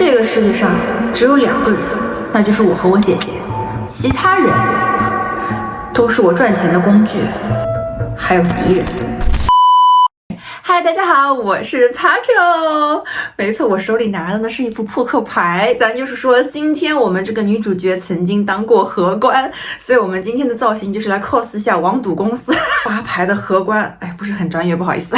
这个世界上只有2个人，那就是我和我姐姐，其他人都是我赚钱的工具，还有敌人。嗨，大家好，我是 Pakio。没错，我手里拿的呢是一副扑克牌，咱就是说，今天我们这个女主角曾经当过荷官，所以我们今天的造型就是来 cos 一下网赌公司发牌的荷官。哎，不是很专业，不好意思。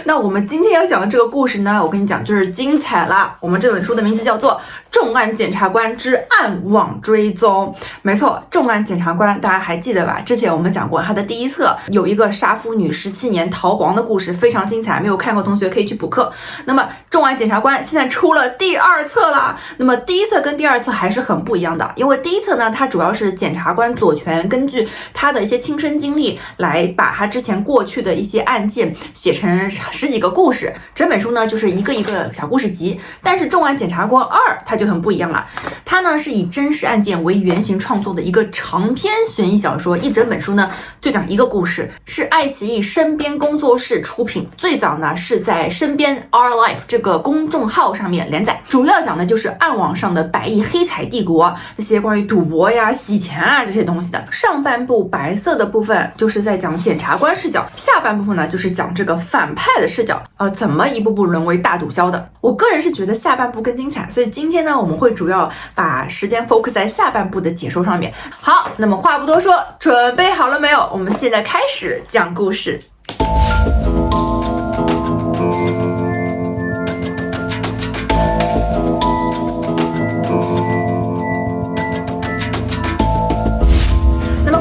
那我们今天要讲的这个故事呢，我跟你讲就是精彩啦。我们这本书的名字叫做《重案检察官之暗网追踪》。没错，重案检察官大家还记得吧？之前我们讲过他的第一册有一个杀夫女17年逃亡的故事，非常精彩，没有看过同学可以去补课。那么重案检察官现在出了第2册啦。那么第一册跟第2册还是很不一样的，因为第一册呢，它主要是检察官左权根据他的一些亲身经历来把他之前过去的一些案件写成10几个故事，整本书呢就是一个一个小故事集。但是重案检察官2它就很不一样了，它呢是以真实案件为原型创作的一个长篇悬疑小说，一整本书呢就讲一个故事，是爱奇艺身边工作室出品，最早呢是在身边 Our Life 这个公众号上面连载，主要讲的就是暗网上的百亿黑彩帝国，这些关于赌博呀、洗钱啊这些东西的。上半部白色的部分就是在讲检察官视角，下半部分呢就是讲这个反派的视角，怎么一步步沦为大毒枭的。我个人是觉得下半部更精彩，所以今天呢我们会主要把时间 focus 在下半部的解说上面。好，那么话不多说，准备好了没有？我们现在开始讲故事。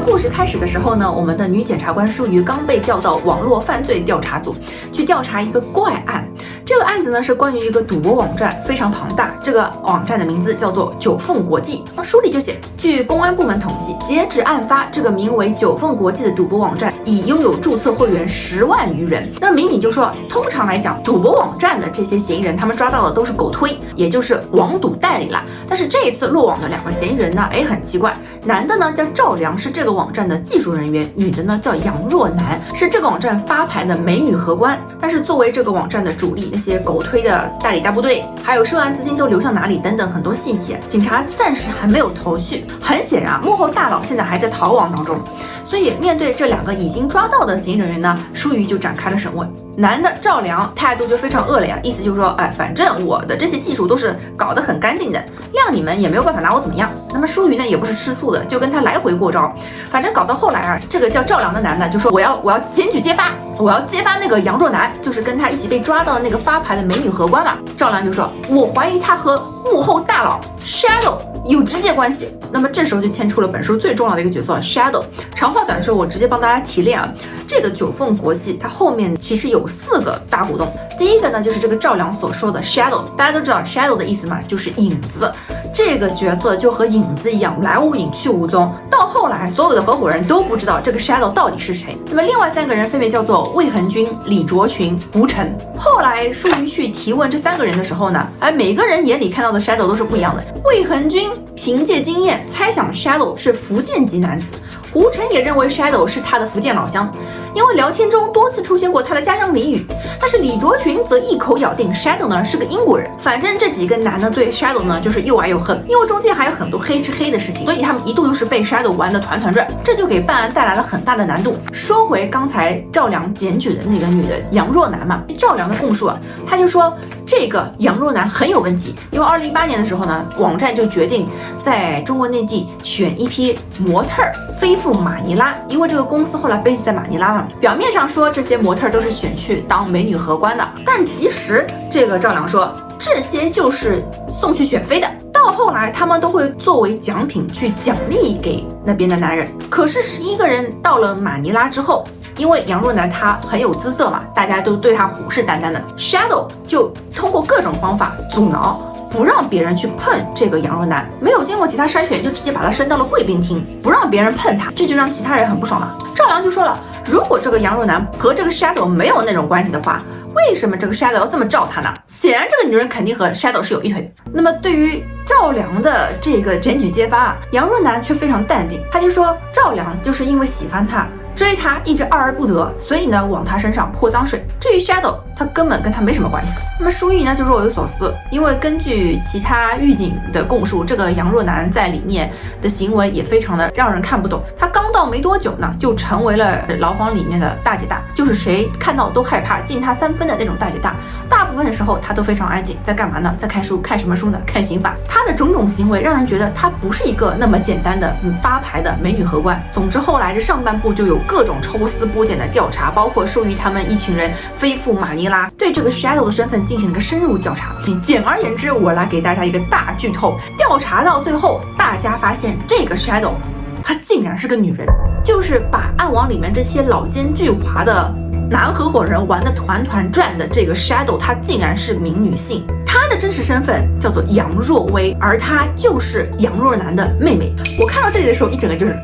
故事开始的时候呢，我们的女检察官淑瑜刚被调到网络犯罪调查组去调查一个怪案。这个案子呢是关于一个赌博网站，非常庞大。这个网站的名字叫做九凤国际。书里就写，据公安部门统计，截止案发，这个名为九凤国际的赌博网站已拥有注册会员10万余人。那民警就说，通常来讲，赌博网站的这些嫌疑人，他们抓到的都是狗推，也就是网赌代理啦。但是这一次落网的2个嫌疑人呢，很奇怪，男的呢叫赵良，是这个网站的技术人员，女的呢叫杨若楠，是这个网站发牌的美女荷官。但是作为这个网站的主力，那些狗推的代理大部队，还有涉案资金都流向哪里等等很多细节，警察暂时还没有头绪。很显然，幕后大佬现在还在逃亡当中，所以面对这2个已经抓到的嫌疑人员呢，淑瑜就展开了审问。男的赵良态度就非常恶劣，意思就是说，反正我的这些技术都是搞得很干净的，谅你们也没有办法拿我怎么样。那么淑瑜呢也不是吃素的，就跟他来回过招。反正搞到后来这个叫赵良的男的就说，我要检举揭发，我要揭发那个杨若楠，就是跟他一起被抓到的那个发牌的美女荷官嘛。赵良就说，我怀疑他和幕后大佬 Shadow 有直接关系。那么这时候就牵出了本书最重要的一个角色 Shadow。 长话短说，我直接帮大家提炼这个九凤国际它后面其实有4个大股东。第一个呢就是这个赵良所说的 Shadow， 大家都知道 Shadow 的意思嘛，就是影子。这个角色就和影子一样，来无影去无踪，到后来所有的合伙人都不知道这个 Shadow 到底是谁。那么另外3个人分别叫做魏恒军、李卓群、胡晨。后来淑瑜去提问这3个人的时候呢，每个人眼里看到的 Shadow 都是不一样的。魏恒军凭借经验猜想 Shadow 是福建籍男子，胡晨也认为 Shadow 是他的福建老乡，因为聊天中多次出现过他的家乡俚语。但是李卓群则一口咬定 Shadow 呢是个英国人。反正这几个男的对 Shadow 呢就是又爱又恨，因为中间还有很多黑吃黑的事情，所以他们一度就是被 Shadow 玩得团团转，这就给办案带来了很大的难度。说回刚才赵良检举的那个女的杨若楠嘛，赵良的供述他就说这个杨若楠很有问题，因为2018年的时候呢，网站就决定在中国内地选一批模特飞赴马尼拉，因为这个公司后来 base 在马尼拉嘛。表面上说这些模特都是选去当美女荷官的，但其实这个赵良说这些就是送去选妃的，到后来他们都会作为奖品去奖励给那边的男人。可是11个人到了马尼拉之后，因为杨若楠她很有姿色嘛，大家都对她虎视眈眈的， Shadow 就通过各种方法阻挠，不让别人去碰这个杨若楠，没有经过其他筛选就直接把她升到了贵宾厅，不让别人碰她，这就让其他人很不爽了。赵良就说了，如果这个杨若楠和这个 Shadow 没有那种关系的话，为什么这个 Shadow 要这么罩她呢？显然这个女人肯定和 Shadow 是有一腿的。那么对于赵良的这个检举揭发杨若楠却非常淡定，他就说赵良就是因为喜欢她追他一直爱而不得，所以呢往他身上泼脏水。至于 Shadow 他根本跟他没什么关系。那么舒玉呢就若有所思，因为根据其他狱警的供述，这个杨若男在里面的行为也非常的让人看不懂。他刚到没多久呢，就成为了牢房里面的大姐大，就是谁看到都害怕，敬他3分的那种大姐大。大部分的时候他都非常安静，在干嘛呢？在看书。看什么书呢？看刑法。他的种种行为让人觉得他不是一个那么简单的发牌的美女荷官。总之后来这上半部就有各种抽丝剥茧的调查，包括舒玉他们一群人飞赴马尼拉，对这个 Shadow 的身份进行了一个深入调查。简而言之，我来给大家一个大剧透，调查到最后，大家发现这个 Shadow 她竟然是个女人，就是把暗网里面这些老奸巨猾的男合伙人玩得团团转的这个 Shadow， 她竟然是名女性。她的真实身份叫做杨若薇，而她就是杨若男的妹妹。我看到这里的时候，一整个就是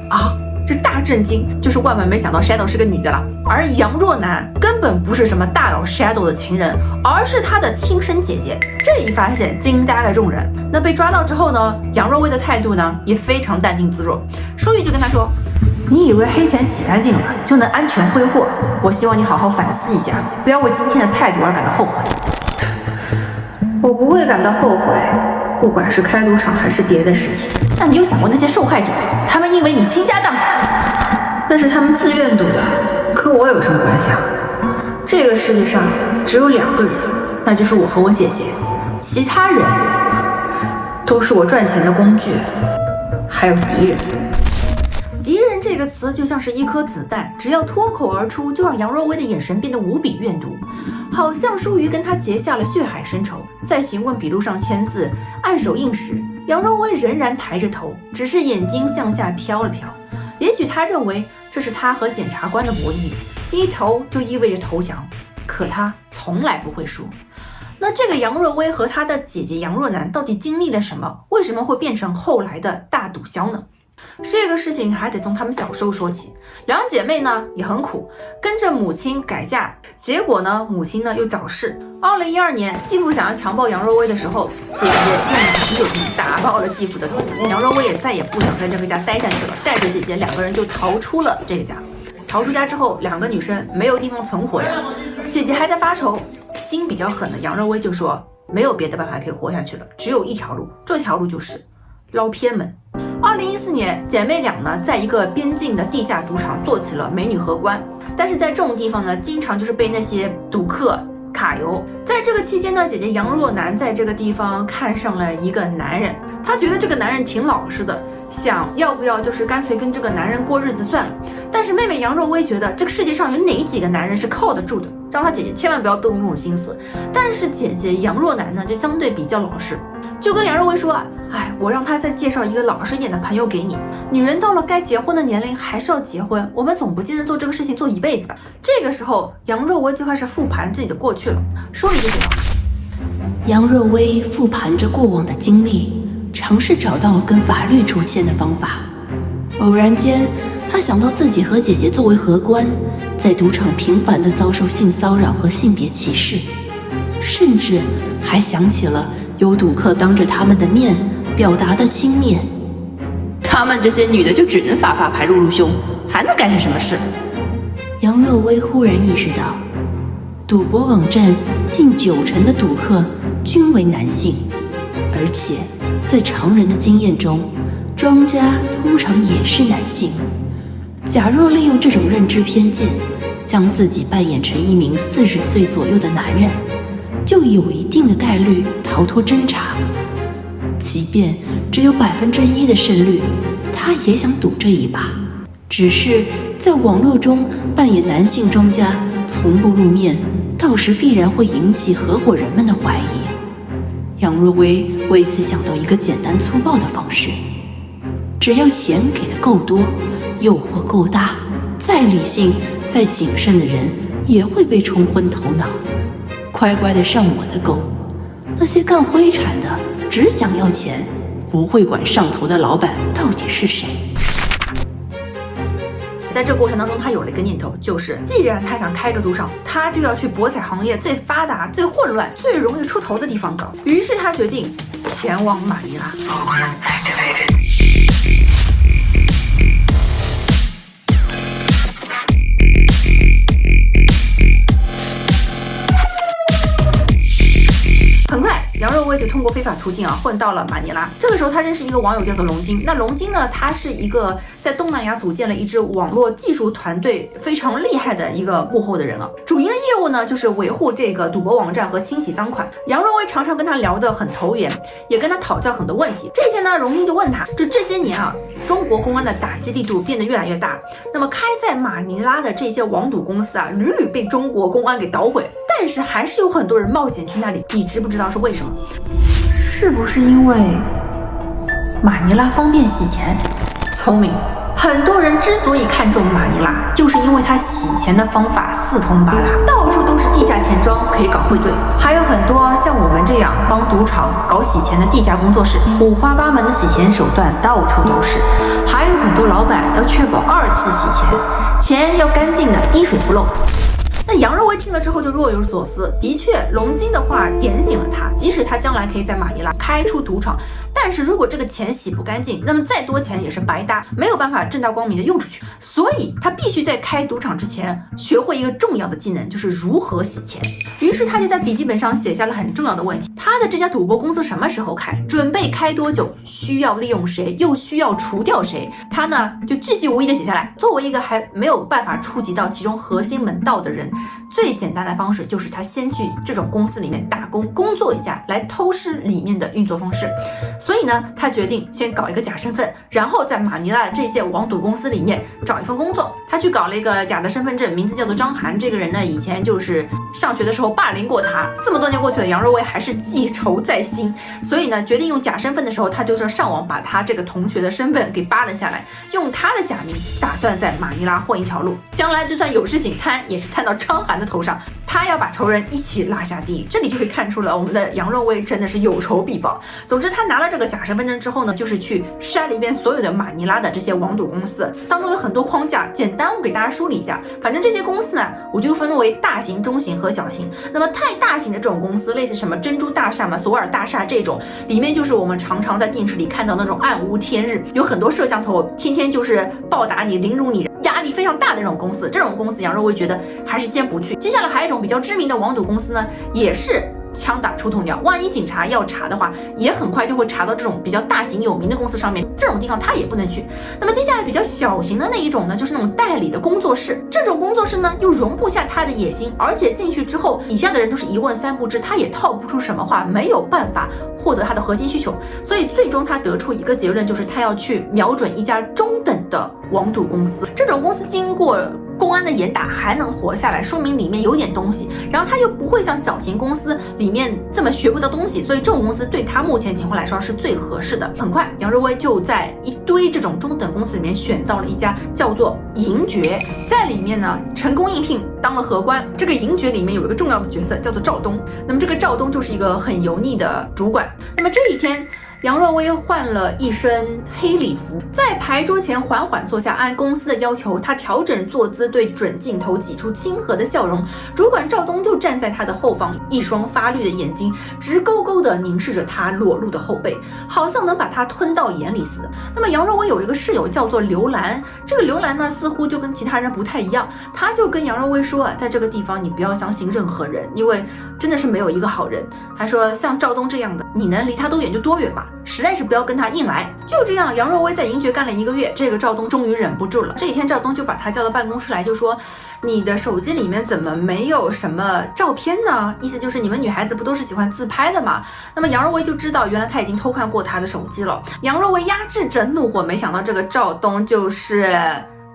这大震惊，就是万万没想到 Shadow 是个女的了。而杨若男根本不是什么大佬 Shadow 的情人，而是他的亲生姐姐。这一发现惊呆了众人。那被抓到之后呢，杨若薇的态度呢也非常淡定自若。舒玉就跟他说，你以为黑钱洗干净了就能安全挥霍？我希望你好好反思一下，不要为今天的态度而感到后悔。我不会感到后悔，不管是开赌场还是别的事情。那你有想过那些受害者，他们因为你倾家荡产，那是他们自愿赌的，跟我有什么关系啊？这个世界上只有2个人，那就是我和我姐姐，其他人都是我赚钱的工具，还有敌人。敌人这个词就像是一颗子弹，只要脱口而出，就让杨若薇的眼神变得无比怨毒，好像舒瑜跟他结下了血海深仇。在询问笔录上签字、按手印时，杨若薇仍然抬着头，只是眼睛向下飘了飘。也许他认为这是他和检察官的博弈，低头就意味着投降，可他从来不会输。那这个杨若薇和她的姐姐杨若男到底经历了什么？为什么会变成后来的大毒枭呢？这个事情还得从他们小时候说起。2姐妹呢也很苦，跟着母亲改嫁，结果呢母亲呢又早逝。2012年，继父想要强暴杨若薇的时候，姐姐用啤酒瓶打爆了继父的头。杨若薇也再也不想在这个家待下去了，带着姐姐2个人就逃出了这个家。逃出家之后，2个女生没有地方存活呀，姐姐还在发愁，心比较狠的杨若薇就说没有别的办法可以活下去了，只有一条路，这条路就是捞偏门。2014年，姐妹俩呢，在一个边境的地下赌场做起了美女荷官，但是在这种地方呢，经常就是被那些赌客卡油。在这个期间呢，姐姐杨若男在这个地方看上了一个男人，她觉得这个男人挺老实的，想要不要就是干脆跟这个男人过日子算了。但是妹妹杨若薇觉得这个世界上有哪几个男人是靠得住的，让她姐姐千万不要动用心思。但是姐姐杨若男呢，就相对比较老实，就跟杨若薇说，我让他再介绍一个老实一点的朋友给你。女人到了该结婚的年龄还是要结婚，我们总不记得做这个事情做一辈子吧。这个时候，杨若薇就开始复盘自己的过去了，说了一句什么？杨若薇复盘着过往的经历，尝试找到跟法律出签的方法。偶然间，她想到自己和姐姐作为荷官，在赌场频繁地遭受性骚扰和性别歧视，甚至还想起了有赌客当着他们的面表达的轻蔑。他们这些女的就只能发牌露胸，还能干成什么事？杨若薇忽然意识到，赌博网站近90%的赌客均为男性，而且在常人的经验中，庄家通常也是男性。假若利用这种认知偏见，将自己扮演成一名40岁左右的男人，就有一定的概率逃脱侦查。即便只有1%的胜率，他也想赌这一把。只是在网络中扮演男性庄家，从不露面，到时必然会引起合伙人们的怀疑。杨若薇为此想到一个简单粗暴的方式，只要钱给的够多，诱惑够大，再理性再谨慎的人也会被冲昏头脑，乖乖的上我的钩。那些干灰产的只想要钱，不会管上头的老板到底是谁。在这个过程当中，他有了一个念头，就是既然他想开个赌场，他就要去博彩行业最发达、最混乱、最容易出头的地方搞。于是他决定前往马尼拉。若薇就通过非法途径混到了马尼拉。这个时候他认识一个网友叫做龙金，那龙金呢，他是一个在东南亚组建了一支网络技术团队非常厉害的一个幕后的人主营的业务呢就是维护这个赌博网站和清洗赃款。杨若薇常常跟他聊得很投缘，也跟他讨教很多问题。这一天呢，龙金就问他，这些年中国公安的打击力度变得越来越大，那么开在马尼拉的这些网赌公司屡屡被中国公安给捣毁，但是还是有很多人冒险去那里，你知不知道是为什么？是不是因为马尼拉方便洗钱？聪明，很多人之所以看重马尼拉，就是因为它洗钱的方法四通八达，到处都是地下钱庄可以搞汇兑，还有很多像我们这样帮赌场搞洗钱的地下工作室，五花八门的洗钱手段到处都是，还有很多老板要确保2次洗钱，钱要干净的，滴水不漏。那杨若薇听了之后就若有所思，的确，龙金的话点醒了他，即使他将来可以在马尼拉开出赌场，但是如果这个钱洗不干净，那么再多钱也是白搭，没有办法正大光明的用出去，所以他必须在开赌场之前学会一个重要的技能，就是如何洗钱。于是他就在笔记本上写下了很重要的问题：他的这家赌博公司什么时候开，准备开多久，需要利用谁，又需要除掉谁，他呢就巨细无遗的写下来。作为一个还没有办法触及到其中核心门道的人，最简单的方式就是他先去这种公司里面打工工作一下，来偷师里面的运作方式。所以呢，他决定先搞一个假身份，然后在马尼拉这些网赌公司里面找一份工作。他去搞了一个假的身份证，名字叫做张涵。这个人呢，以前就是上学的时候霸凌过他，这么多年过去了，杨若薇还是记仇在心，所以呢，决定用假身份的时候，他就是上网把他这个同学的身份给扒了下来，用他的假名，打算在马尼拉混一条路，将来就算有事情摊，也是摊到张涵的头上，他要把仇人一起拉下地狱。这里就可以看出了我们的杨若薇真的是有仇必报。总之，他拿了这个假身份证之后呢，就是去筛了一遍所有的马尼拉的这些网赌公司，当中有很多框架，简单我给大家梳理一下。反正这些公司呢，我就分为大型、中型和小型。那么太大型的这种公司，类似什么珍珠大厦嘛、索尔大厦这种，里面就是我们常常在电视里看到那种暗无天日，有很多摄像头，天天就是暴打你、凌辱你，压力非常大的这种公司。这种公司杨若薇觉得还是先不去。接下来还有一种比较知名的网赌公司呢，也是枪打出头鸟，万一警察要查的话，也很快就会查到这种比较大型有名的公司上面，这种地方他也不能去。那么接下来比较小型的那一种呢，就是那种代理的工作室，这种工作室呢又容不下他的野心，而且进去之后，底下的人都是一问三不知，他也套不出什么话，没有办法获得他的核心需求，所以最终他得出一个结论，就是他要去瞄准一家中等的网赌公司。这种公司经过公安的严打还能活下来，说明里面有点东西，然后他又不会像小型公司里面这么学不到东西，所以这种公司对他目前情况来说是最合适的。很快杨若薇就在一堆这种中等公司里面选到了一家叫做银爵，在里面呢成功应聘当了荷官。这个银爵里面有一个重要的角色叫做赵东，那么这个赵东就是一个很油腻的主管。那么这一天杨若薇换了一身黑礼服，在牌桌前缓缓坐下，按公司的要求，她调整坐姿，对准镜头挤出亲和的笑容。主管赵东就站在她的后方，一双发绿的眼睛直勾勾地凝视着她裸露的后背，好像能把她吞到眼里似的。那么杨若薇有一个室友叫做刘兰，这个刘兰呢似乎就跟其他人不太一样，她就跟杨若薇说在这个地方你不要相信任何人，因为真的是没有一个好人。还说像赵东这样的，你能离他多远就多远吧，实在是不要跟他硬来。就这样，杨若薇在银爵干了1个月，这个赵东终于忍不住了。这一天，赵东就把他叫到办公室来，就说：“你的手机里面怎么没有什么照片呢？”意思就是你们女孩子不都是喜欢自拍的吗？那么杨若薇就知道，原来他已经偷看过他的手机了。杨若薇压制着怒火，没想到这个赵东就是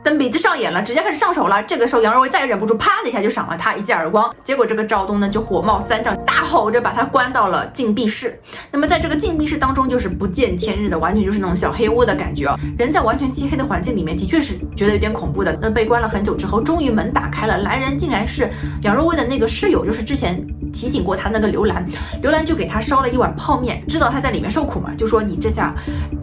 蹬鼻子上眼了，直接开始上手了。这个时候杨若薇再也忍不住，啪的一下就赏了他一记耳光。结果这个赵东呢就火冒三丈，大吼着把他关到了禁闭室。那么在这个禁闭室当中，就是不见天日的，完全就是那种小黑屋的感觉。人在完全漆黑的环境里面，的确是觉得有点恐怖的。那被关了很久之后，终于门打开了，来人竟然是杨若薇的那个室友，就是之前提醒过他那个刘兰。刘兰就给他烧了一碗泡面，知道他在里面受苦嘛，就说你这下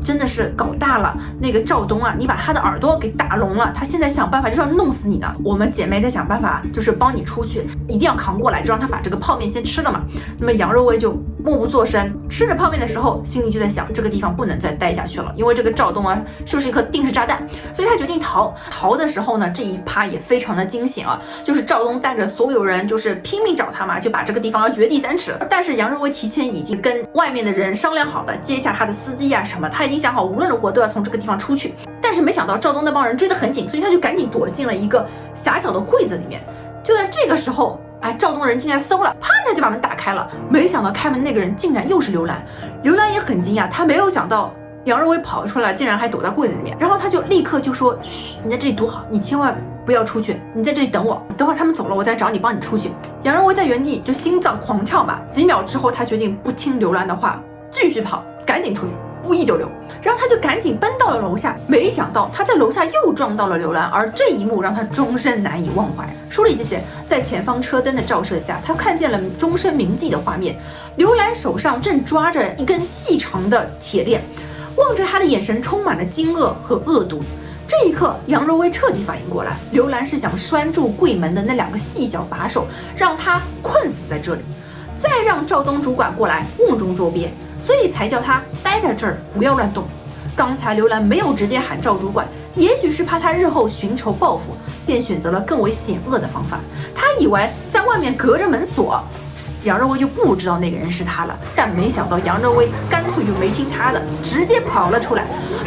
真的是搞大了，那个赵东啊，你把他的耳朵给打聋了，他现在想办法就是要弄死你呢。我们姐妹在想办法，就是帮你出去，一定要扛过来，就让他把这个泡面先吃了嘛。那么杨若薇就默不作声，吃着泡面的时候，心里就在想，这个地方不能再待下去了，因为这个赵东啊，就是一颗定时炸弹，所以他决定逃。逃的时候呢，这一趴也非常的惊险啊，就是赵东带着所有人，就是拼命找他嘛，就把这个地方要掘地3尺。但是杨若薇提前已经跟外面的人商量好了，接下他的司机啊什么，他已经想好无论如何都要从这个地方出去。但是没想到赵东那帮人追得很紧，所以他就赶紧躲进了一个狭小的柜子里面。就在这个时候，赵东人进来搜了，啪，他就把门打开了。没想到开门那个人竟然又是刘兰。刘兰也很惊讶，他没有想到杨若薇跑出来，竟然还躲在柜子里面。然后他就立刻就说：“嘘，你在这里躲好，你千万不要出去，你在这里等我，等会儿他们走了，我再找你，帮你出去。”杨若薇在原地就心脏狂跳嘛，几秒之后，他决定不听刘兰的话，继续跑，赶紧出去。不宜久留，然后他就赶紧奔到了楼下，没想到他在楼下又撞到了刘兰，而这一幕让他终身难以忘怀。书里这些，在前方车灯的照射下，他看见了终身铭记的画面。刘兰手上正抓着一根细长的铁链，望着他的眼神充满了惊愕和恶毒。这一刻，杨若薇彻底反应过来，刘兰是想拴住柜门的那2个细小把手，让他困死在这里，再让赵东主管过来瓮中捉鳖。所以才叫他待在这儿，不要乱动。刚才刘兰没有直接喊赵主管，也许是怕他日后寻仇报复，便选择了更为险恶的方法。他以为在外面隔着门锁，杨若薇就不知道那个人是他了。但没想到杨若薇干脆就没听他的，直接跑了出来。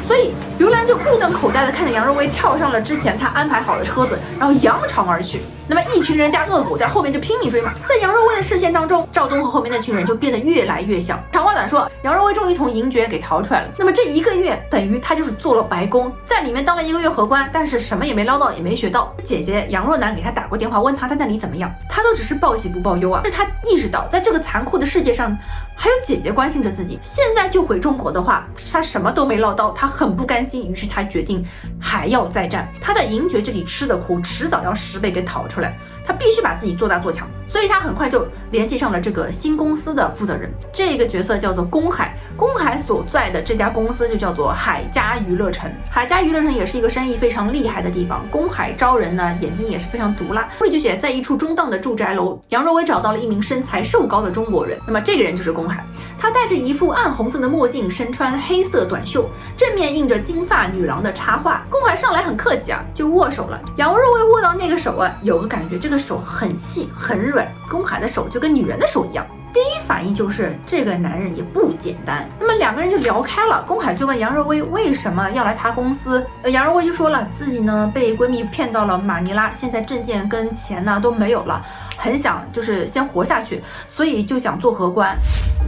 所以刘兰就目瞪口呆地看着杨若薇跳上了之前他安排好的车子，然后扬长而去。那么一群人加恶狗在后面就拼命追嘛。在杨若薇的视线当中，赵东和后面那群人就变得越来越像。长话短说，杨若薇终于从银爵给逃出来了。那么这1个月等于他就是做了白工，在里面当了1个月荷官，但是什么也没捞到，也没学到。姐姐杨若楠给他打过电话，问他在那里怎么样，他都只是报喜不报忧啊。是他意识到在这个残酷的世界上还有姐姐关心着自己，现在就回中国的话，他什么都没捞到，他很不甘心，于是他决定还要再战。他在银爵这里吃的苦，迟早要10倍给讨出来。他必须把自己做大做强，所以他很快就联系上了这个新公司的负责人。这个角色叫做公海，公海所在的这家公司就叫做海家娱乐城。海家娱乐城也是一个生意非常厉害的地方。公海招人呢，眼睛也是非常毒辣。书里就写，在一处中档的住宅楼，杨若薇找到了一名身材瘦高的中国人。那么这个人就是公海，他戴着一副暗红色的墨镜，身穿黑色短袖，正面印着金发女郎的插画。公海上来很客气啊，就握手了。杨若薇握到那个手啊，有个感觉，这个手很细很软，公海的手就跟女人的手一样。第一反应就是这个男人也不简单。那么2个人就聊开了，公海就问杨若薇为什么要来他公司。杨若薇就说了自己呢被闺蜜骗到了马尼拉，现在证件跟钱呢都没有了，很想就是先活下去，所以就想做荷官。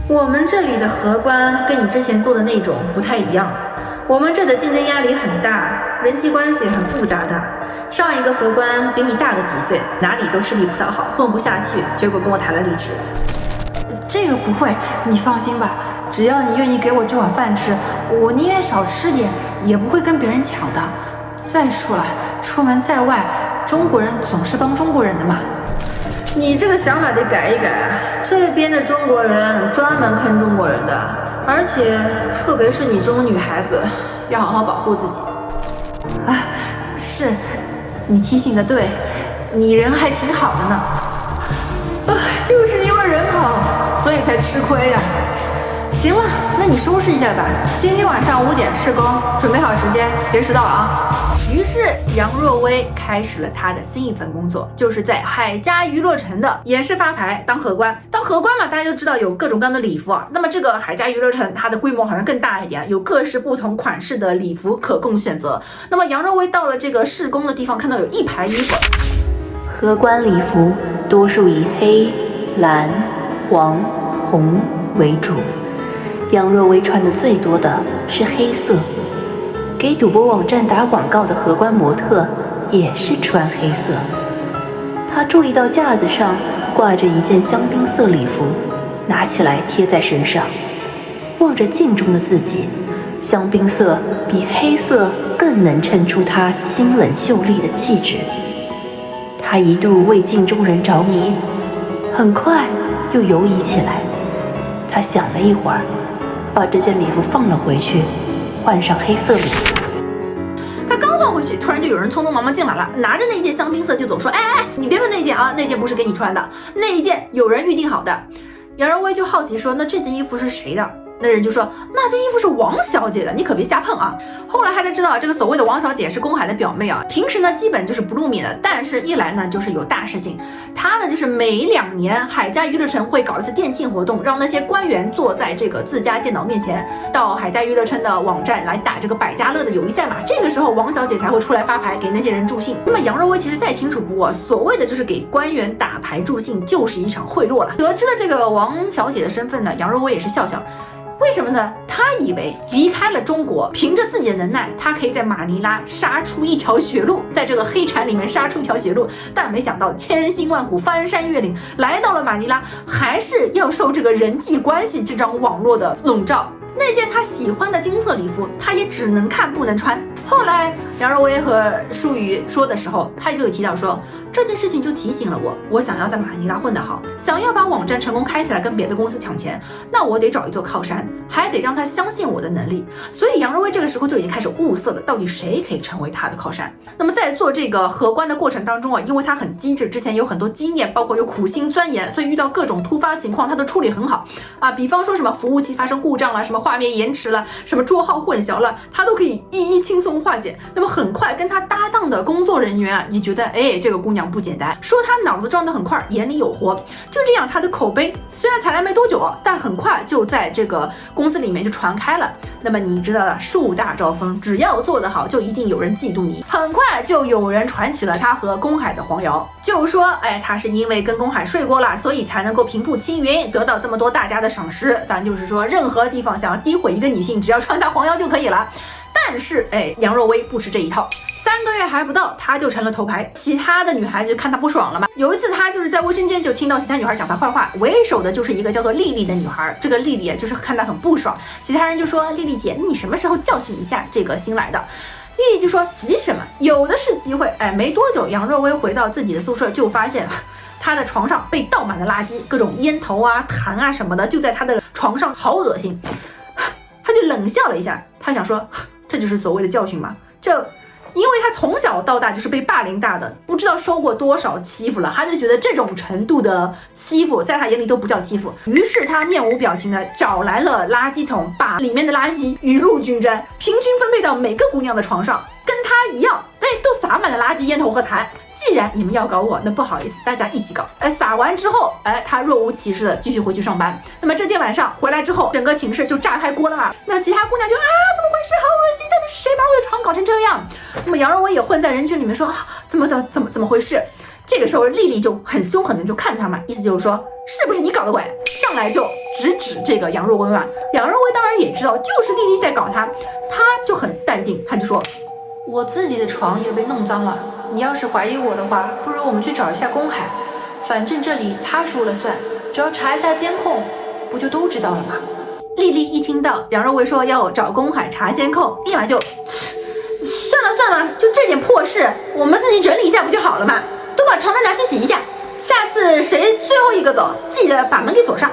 我们这里的荷官跟你之前做的那种不太一样，我们这的竞争压力很大，人际关系很复杂的。上一个荷官比你大个几岁，哪里都吃力不讨好，混不下去，结果跟我谈了离职。这个不会，你放心吧，只要你愿意给我这碗饭吃，我宁愿少吃点，也不会跟别人抢的。再说了，出门在外，中国人总是帮中国人的嘛。你这个想法得改一改啊！这边的中国人专门坑中国人的，而且特别是你这种女孩子，要好好保护自己。啊，是。你提醒的对，你人还挺好的呢。就是因为人好，所以才吃亏呀。行了，那你收拾一下吧，今天晚上5点施工，准备好时间，别迟到了啊。于是杨若薇开始了她的新一份工作，就是在海家娱乐城的也是发牌当荷官。当荷官嘛，大家都知道有各种各样的礼服啊。那么这个海家娱乐城它的规模好像更大一点，有各式不同款式的礼服可供选择。那么杨若薇到了这个施工的地方，看到有1排衣服，荷官礼服多数以黑、蓝、黄、红为主，杨若薇穿的最多的是黑色。给赌博网站打广告的荷官模特也是穿黑色。她注意到架子上挂着一件香槟色礼服，拿起来贴在身上，望着镜中的自己，香槟色比黑色更能衬出她清冷秀丽的气质。她一度为镜中人着迷，很快又犹疑起来。她想了一会儿，把这件礼服放了回去，换上黑色礼服。他刚换回去，突然就有人匆匆忙忙进来了，拿着那一件香槟色就走，说：“哎，你别问那件啊，那件不是给你穿的，那一件有人预定好的。”杨若薇就好奇说，那这件衣服是谁的？那人就说，那件衣服是王小姐的，你可别瞎碰啊。后来还才知道，这个所谓的王小姐是宫海的表妹啊，平时呢基本就是不露面的，但是一来呢就是有大事情。她呢就是每2年海家娱乐城会搞一次店庆活动，让那些官员坐在这个自家电脑面前，到海家娱乐城的网站来打这个百家乐的友谊赛嘛。这个时候王小姐才会出来发牌给那些人助兴。那么杨若薇其实再清楚不过，所谓的就是给官员打牌助兴，就是一场贿赂了。得知了这个王小姐的身份呢，杨若薇也是笑笑。为什么呢？他以为离开了中国，凭着自己的能耐，他可以在马尼拉杀出一条血路，在这个黑产里面杀出一条血路。但没想到千辛万苦翻山越岭来到了马尼拉，还是要受这个人际关系这张网络的笼罩。那件他喜欢的金色礼服，他也只能看不能穿。后来杨若薇和舒瑜说的时候，他就有提到说，这件事情就提醒了我想要在马尼拉混得好，想要把网站成功开起来跟别的公司抢钱，那我得找一座靠山，还得让他相信我的能力。所以杨若薇这个时候就已经开始物色了，到底谁可以成为他的靠山。那么在做这个荷官的过程当中啊，因为他很机智，之前有很多经验，包括有苦心钻研，所以遇到各种突发情况他都处理很好啊。比方说什么服务器发生故障了，什么画面延迟了，什么桌号混淆了，他都可以一一轻松化解。那么很快跟他搭档的工作人员啊，也觉得这个姑娘不简单，说她脑子转得很快，眼里有活。就这样，她的口碑虽然才来没多久，但很快就在这个公司里面就传开了。那么你知道的，树大招风，只要做得好，就一定有人嫉妒你。很快就有人传起了他和宫海的黄谣，就说他是因为跟宫海睡过了，所以才能够平步青云，得到这么多大家的赏识。咱就是说，任何地方想要诋毁一个女性，只要传她黄谣就可以了。但是杨若薇不吃这一套，3个月还不到，她就成了头牌，其他的女孩子就看她不爽了嘛。有一次她就是在卫生间就听到其他女孩讲她坏话，为首的就是一个叫做丽丽的女孩。这个丽丽就是看她很不爽，其他人就说，丽丽姐，你什么时候教训一下这个新来的？丽丽就说，急什么，有的是机会。没多久杨若薇回到自己的宿舍，就发现她的床上被倒满了垃圾，各种烟头啊痰啊什么的就在她的床上，好恶心。她就冷笑了一下，她想说，这就是所谓的教训吗？因为他从小到大就是被霸凌大的，不知道受过多少欺负了，他就觉得这种程度的欺负在他眼里都不叫欺负。于是他面无表情的找来了垃圾桶，把里面的垃圾雨露均沾，平均分配到每个姑娘的床上，跟他一样，都撒满了垃圾、烟头和痰。既然你们要搞我，那不好意思，大家一起搞。撒完之后，他若无其事的继续回去上班。那么这天晚上回来之后，整个寝室就炸开锅了嘛。那其他姑娘就怎么回事？好恶心！到底是谁把我的床搞成这样？那么杨若薇也混在人群里面说，怎么回事？这个时候丽丽就很凶狠的就看他嘛，意思就是说，是不是你搞的鬼？上来就指这个杨若薇嘛。杨若薇当然也知道就是丽丽在搞他，她就很淡定，她就说，我自己的床也被弄脏了，你要是怀疑我的话，不如我们去找一下宫海，反正这里他说了算，只要查一下监控，不就都知道了吗？丽丽一听到杨若薇说要找宫海查监控，立马就算了，就这点破事，我们自己整理一下不就好了嘛？都把床单拿去洗一下，下次谁最后一个走，记得把门给锁上。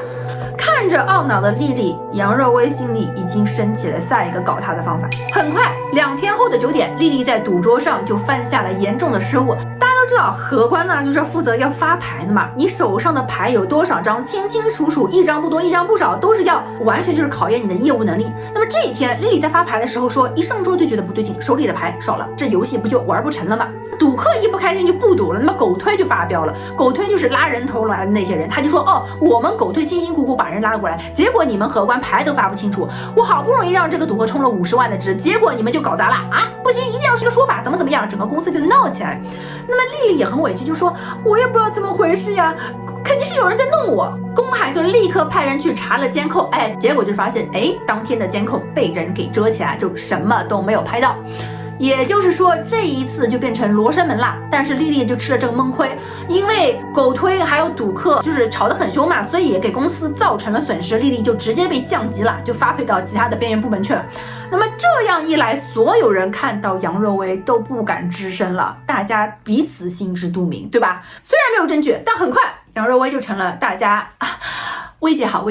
看着懊恼的丽丽，杨若薇心里已经升起了下一个搞她的方法。很快，2天后的9点，丽丽在赌桌上就犯下了严重的失误。大家都知道，荷官呢就是负责要发牌的嘛，你手上的牌有多少张，清清楚楚，一张不多，一张不少，都是要完全就是考验你的业务能力。那么这一天，丽丽在发牌的时候说，一上桌就觉得不对劲，手里的牌少了，这游戏不就玩不成了吗？赌客一不开心就不赌了，那么狗推就发飙了。狗推就是拉人头来的那些人，他就说，我们狗推辛辛苦苦把人拉过来，结果你们荷官牌都发不清楚，我好不容易让这个赌客充了50万的值，结果你们就搞砸了啊！不行，一定要是个说法，怎么样，整个公司就闹起来。那么丽丽也很委屈，就说，我也不知道怎么回事呀，肯定是有人在弄我。宫海就立刻派人去查了监控，结果就发现，当天的监控被人给遮起来，就什么都没有拍到。也就是说，这一次就变成罗生门啦。但是丽丽就吃了这个闷亏，因为狗推还有赌客就是吵得很凶嘛，所以也给公司造成了损失。丽丽就直接被降级了，就发配到其他的边缘部门去了。那么这样一来，所有人看到杨若薇都不敢吱声了，大家彼此心知肚明，对吧？虽然没有证据，但很快杨若薇就成了大家薇姐好，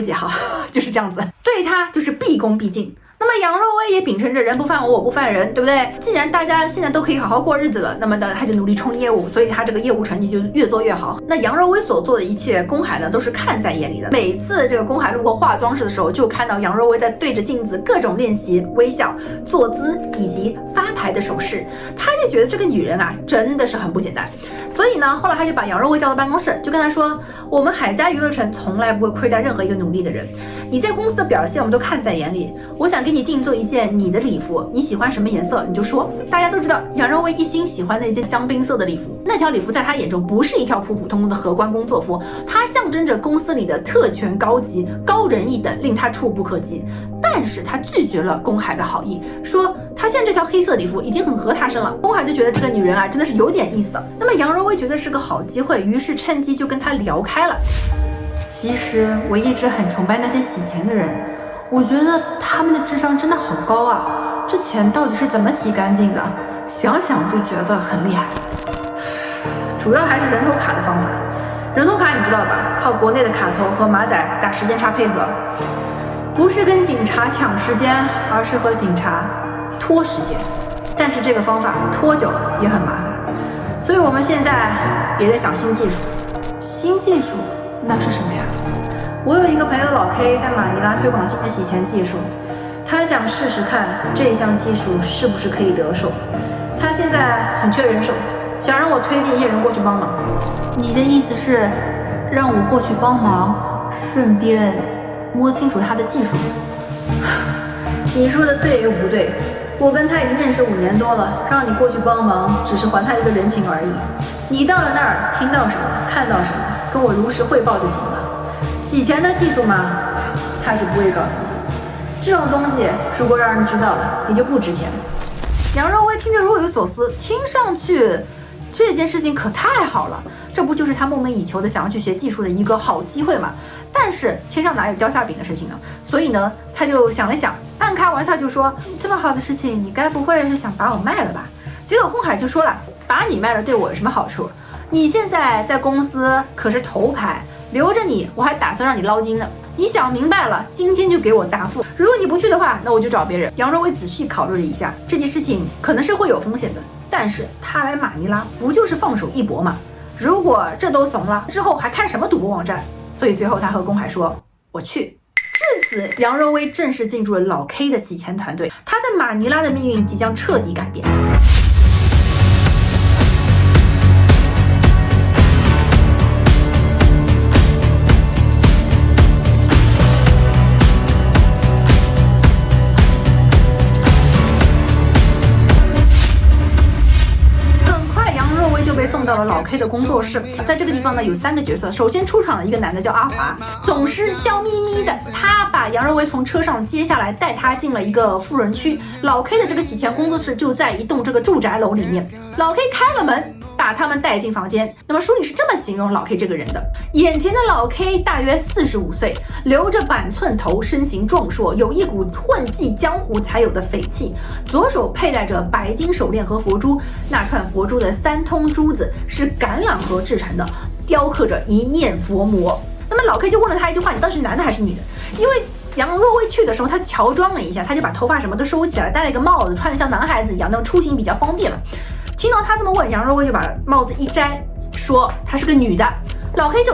就是这样子，对她就是毕恭毕敬。那么杨若薇也秉承着人不犯我，我不犯人，对不对？既然大家现在都可以好好过日子了，那么呢，他就努力冲业务，所以他这个业务成绩就越做越好。那杨若薇所做的一切，龚海呢都是看在眼里的。每次这个龚海路过化妆室的时候，就看到杨若薇在对着镜子各种练习微笑、坐姿以及发牌的手势，他就觉得这个女人啊真的是很不简单。所以呢，后来他就把杨若薇叫到办公室，就跟他说，我们海家娱乐城从来不会亏待任何一个努力的人，你在公司的表现我们都看在眼里，我想给你定做一件你的礼服，你喜欢什么颜色你就说。大家都知道杨若薇一心喜欢那件香槟色的礼服，那条礼服在他眼中不是一条普普通通的荷官工作服，它象征着公司里的特权高级，高人一等，令他触不可及。但是他拒绝了龚海的好意，说他现在这条黑色礼服已经很合他身了。龚海就觉得这个女人啊真的是有点意思。那么杨若薇觉得是个好机会，于是趁机就跟他聊开了。其实我一直很崇拜那些洗钱的人，我觉得他们的智商真的好高啊，这钱到底是怎么洗干净的？想想就觉得很厉害。主要还是人头卡的方法。人头卡你知道吧？靠国内的卡头和马仔打时间差配合，不是跟警察抢时间，而是和警察拖时间。但是这个方法拖久了也很麻烦，所以我们现在也在想新技术。新技术那是什么呀？我有一个朋友老 K 在马尼拉推广新的洗钱技术，他想试试看这项技术是不是可以得手。他现在很缺人手，想让我推荐一些人过去帮忙。你的意思是让我过去帮忙，顺便摸清楚他的技术？你说的对又不对，我跟他已经认识5年多了，让你过去帮忙只是还他一个人情而已。你到了那儿听到什么看到什么，跟我如实汇报就行了。洗钱的技术嘛，他是不会告诉你，这种东西如果让人知道了也就不值钱。杨若薇听着若有所思，听上去这件事情可太好了，这不就是他梦寐以求的想要去学技术的一个好机会吗？但是天上哪有掉馅饼的事情呢？所以呢，他就想了想，暗开玩笑就说，这么好的事情你该不会是想把我卖了吧？结果龚海就说了，把你卖了对我有什么好处？你现在在公司可是头牌，留着你我还打算让你捞金呢。你想明白了，今天就给我答复。如果你不去的话，那我就找别人。杨若薇仔细考虑了一下，这件事情可能是会有风险的，但是他来马尼拉不就是放手一搏吗？如果这都怂了，之后还看什么赌博网站？所以最后他和龚海说，我去。至此，杨若薇正式进入了老 K 的洗钱团队，他在马尼拉的命运即将彻底改变。送到了老 K 的工作室，在这个地方呢有3个角色。首先出场的一个男的叫阿华，总是笑眯眯的，他把杨若薇从车上接下来，带他进了一个富人区。老 K 的这个洗钱工作室就在一栋这个住宅楼里面。老 K 开了门，把他们带进房间。那么书里是这么形容老 K 这个人的：眼前的老 K 大约45岁，留着板寸头，身形壮硕，有一股混迹江湖才有的匪气。左手佩戴着白金手链和佛珠，那串佛珠的3通珠子是橄榄核制成的，雕刻着一念佛魔。那么老 K 就问了他一句话：你到底是男的还是女的？因为杨若薇去的时候，他乔装了一下，他就把头发什么都收起来，戴了一个帽子，穿得像男孩子一样，那种出行比较方便嘛。听到他这么问，杨若薇就把帽子一摘，说她是个女的。老 K 就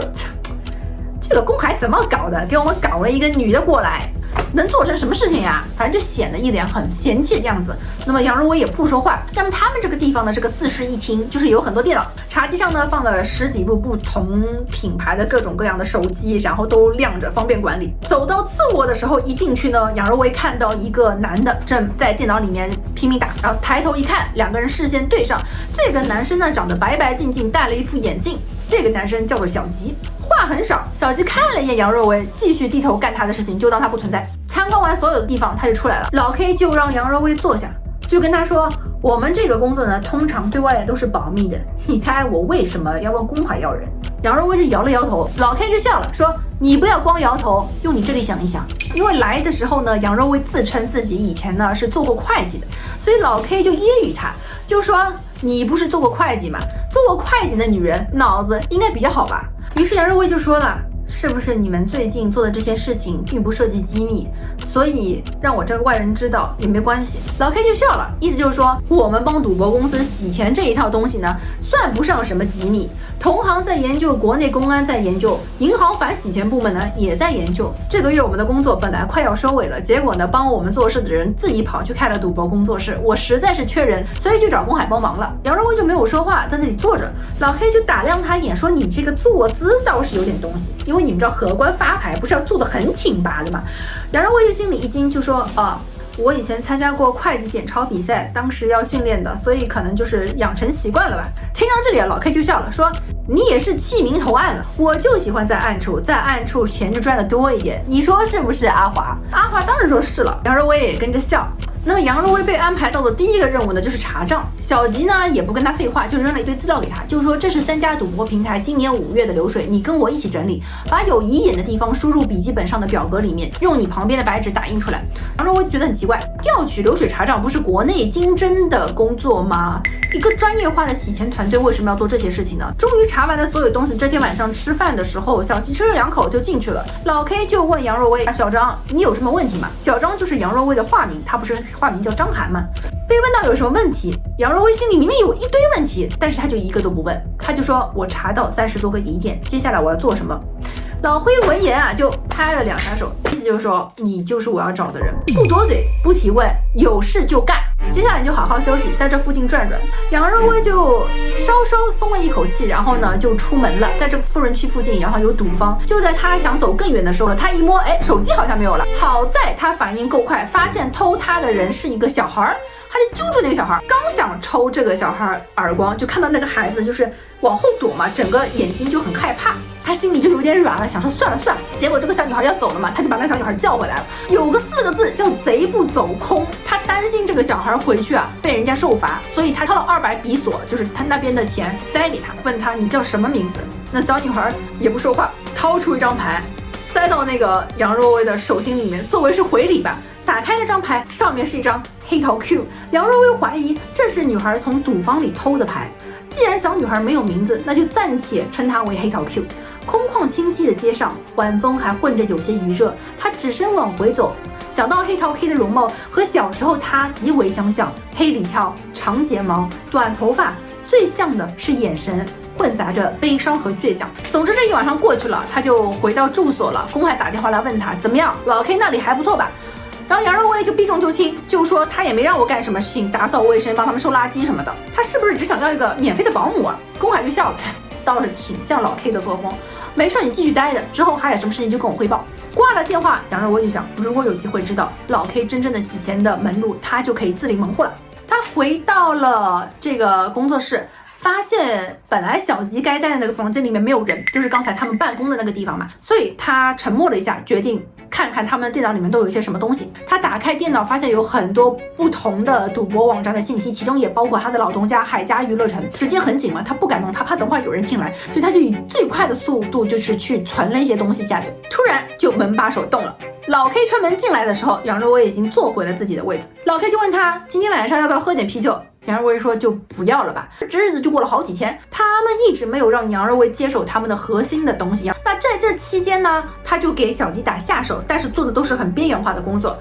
这个龚海怎么搞的，给我们搞了一个女的过来，能做成什么事情呀？反正就显得一脸很嫌弃的样子。那么杨若薇也不说话。那么他们这个地方呢是个4室1厅，就是有很多电脑，茶几上呢放了10几部不同品牌的各种各样的手机，然后都亮着，方便管理。走到次卧的时候，一进去呢，杨若薇看到一个男的正在电脑里面拼命打，然后抬头一看，2个人视线对上。这个男生呢长得白白净净，戴了一副眼镜。这个男生叫做小吉，话很少。小吉看了一眼杨若薇，继续低头干他的事情，就当他不存在。参观完所有的地方，他就出来了。老 K 就让杨若薇坐下，就跟他说，我们这个工作呢，通常对外都是保密的。你猜我为什么要问龚海要人？杨若薇就摇了摇头。老 K 就笑了，说，你不要光摇头，用你这里想一想。因为来的时候呢，杨若薇自称自己以前呢是做过会计的，所以老 K 就揶揄他，就说，你不是做过会计吗？做过会计的女人脑子应该比较好吧？于是杨若薇就说了，是不是你们最近做的这些事情并不涉及机密，所以让我这个外人知道也没关系？老 K 就笑了，意思就是说，我们帮赌博公司洗钱这一套东西呢，算不上什么机密。同行在研究，国内公安在研究，银行反洗钱部门呢也在研究。这个月我们的工作本来快要收尾了，结果呢，帮我们做事的人自己跑去开了赌博工作室，我实在是缺人，所以就找公海帮忙了。杨若威就没有说话，在那里坐着。老 K 就打量他一眼，说：“你这个坐姿倒是有点东西，因为你们知道荷官发牌不是要坐得很挺拔的嘛。”杨若威就心里一惊，就说：“我以前参加过会计点钞比赛，当时要训练的，所以可能就是养成习惯了吧。”听到这里老 K 就笑了，说：“你也是弃明投暗了，我就喜欢在暗处，在暗处钱就赚得多一点，你说是不是？”阿华当然说是了，杨若威也跟着笑。那么杨若威被安排到的第一个任务呢，就是查账。小吉呢也不跟他废话，就扔了一堆资料给他，就是说这是3家赌博平台今年5月的流水，你跟我一起整理，把有疑点的地方输入笔记本上的表格里面，用你旁边的白纸打印出来。杨若威就觉得很奇怪，调取流水查账不是国内精真的工作吗？一个专业化的洗钱团队为什么要做这些事情呢？终于查完了所有东西，这天晚上吃饭的时候，小吉吃了2口就进去了。老 K 就问杨若威：“小张，你有什么问题吗？”小张就是杨若威的化名，他不是化名叫张涵吗？被问到有什么问题，杨若威心里明明有一堆问题，但是他就一个都不问，他就说：“我查到30多个疑点，接下来我要做什么？”老辉闻言啊，就拍了2下手，意思就是说，你就是我要找的人，不多嘴，不提问，有事就干。接下来你就好好休息，在这附近转转。杨若威就稍稍松了一口气，然后呢就出门了。在这个富人区附近，然后有赌坊。就在他想走更远的时候呢，他一摸，手机好像没有了。好在他反应够快，发现偷他的人是一个小孩，他就揪住那个小孩，刚想抽这个小孩耳光，就看到那个孩子就是往后躲嘛，整个眼睛就很害怕。他心里就有点软了，想说算了，结果这个小女孩要走了嘛，他就把那小女孩叫回来了。有个4个字叫贼不走空，他担心这个小孩回去啊被人家受罚，所以他掏了200比索，就是他那边的钱塞给他，问他你叫什么名字。那小女孩也不说话，掏出一张牌塞到那个杨若威的手心里面，作为是回礼吧。打开那张牌，上面是一张黑桃 Q。杨若威怀疑这是女孩从赌坊里偷的牌，既然小女孩没有名字，那就暂且称她为黑桃 Q。空旷清寂的街上，晚风还混着有些余热，他只身往回走，想到黑桃 K 的容貌和小时候他极为相像，黑里翘，长睫毛，短头发，最像的是眼神，混杂着悲伤和倔强。总之这一晚上过去了，他就回到住所了。公海打电话来问他怎么样，老 K 那里还不错吧？然后杨若威就避重就轻，就说他也没让我干什么事情，打扫卫生，帮他们收垃圾什么的，他是不是只想要一个免费的保姆啊？公海就笑了，倒是挺像老 K 的作风。没事，你继续待着，之后还有什么事情就跟我汇报。挂了电话，杨若威就想，如果有机会知道老 K 真正的洗钱的门路，他就可以自立门户了。他回到了这个工作室，发现本来小吉该在的那个房间里面没有人，就是刚才他们办公的那个地方嘛，所以他沉默了一下，决定看看他们电脑里面都有一些什么东西。他打开电脑，发现有很多不同的赌博网站的信息，其中也包括他的老东家海家娱乐城。时间很紧嘛，他不敢动，他怕等会儿有人进来，所以他就以最快的速度就是去存了一些东西下去。突然就门把手动了，老 K 推门进来的时候，杨若威已经坐回了自己的位子。老 K 就问他今天晚上要不要喝点啤酒。杨若威说就不要了吧，这日子就过了好几天，他们一直没有让杨若威接手他们的核心的东西。那在这期间呢，他就给小吉打下手，但是做的都是很边缘化的工作。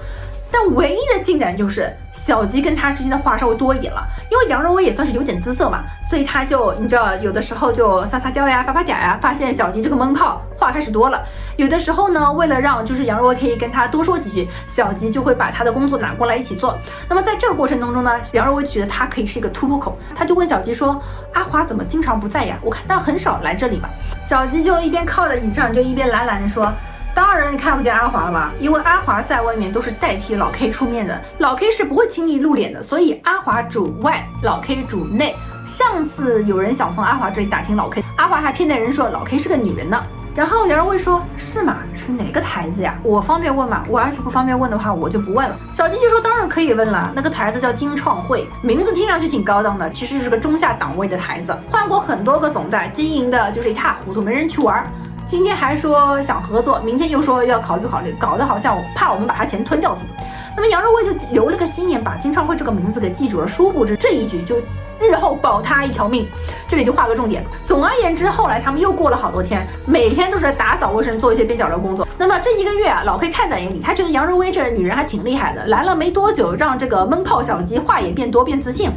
但唯一的进展就是小吉跟他之间的话稍微多一点了，因为杨若威也算是有点姿色嘛，所以他就你知道有的时候就撒撒娇呀，发发嗲呀，发现小吉这个闷炮话开始多了。有的时候呢，为了让就是杨若威可以跟他多说几句，小吉就会把他的工作拿过来一起做。那么在这个过程当中呢，杨若威觉得他可以是一个突破口，他就问小吉说，阿华怎么经常不在呀？我看他很少来这里吧。小吉就一边靠在椅子上，就一边懒懒的说，当然你看不见阿华了吧，因为阿华在外面都是代替老 K 出面的，老 K 是不会轻易露脸的，所以阿华主外，老 K 主内。上次有人想从阿华这里打听老 K， 阿华还骗那人说老 K 是个女人呢。然后杨若威说，是吗？是哪个台子呀？我方便问吗？我要是不方便问的话，我就不问了。小吉就说当然可以问了，那个台子叫金创汇，名字听上去挺高档的，其实是个中下档位的台子，换过很多个总代，经营的就是一塌糊涂，没人去玩。今天还说想合作，明天又说要考虑，搞得好像怕我们把他钱吞掉似的。那么杨若威就留了个心眼，把金创汇这个名字给记住了，殊不知这一局就日后保他一条命。这里就画个重点。总而言之，后来他们又过了好多天，每天都是在打扫卫生，做一些边角料工作。那么这1个月啊，老 K 看在眼里，他觉得杨若薇这女人还挺厉害的，来了没多久，让这个闷炮小鸡话也变多变自信，